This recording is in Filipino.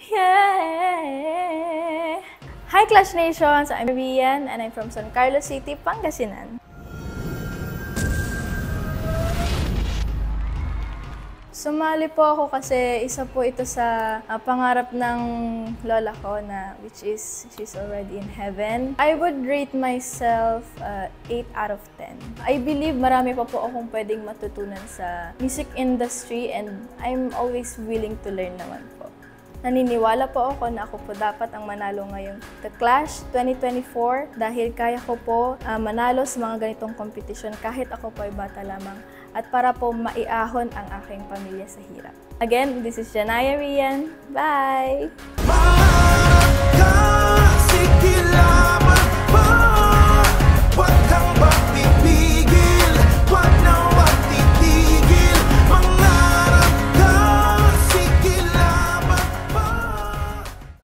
Yeah! Hi Clash Nations! I'm Rian and I'm from San Carlos City, Pangasinan. Sumali po ako kasi isa po ito sa pangarap ng lola ko na which is she's already in heaven. I would rate myself 8 out of 10. I believe marami pa po akong pwedeng matutunan sa music industry and I'm always willing to learn naman po. Naniniwala po ako na ako po dapat ang manalo ngayong The Clash 2024 dahil kaya ko po manalo sa mga ganitong competition kahit ako po ay bata lamang at para po maiahon ang aking pamilya sa hirap. Again, this is Janaya Rian. Bye!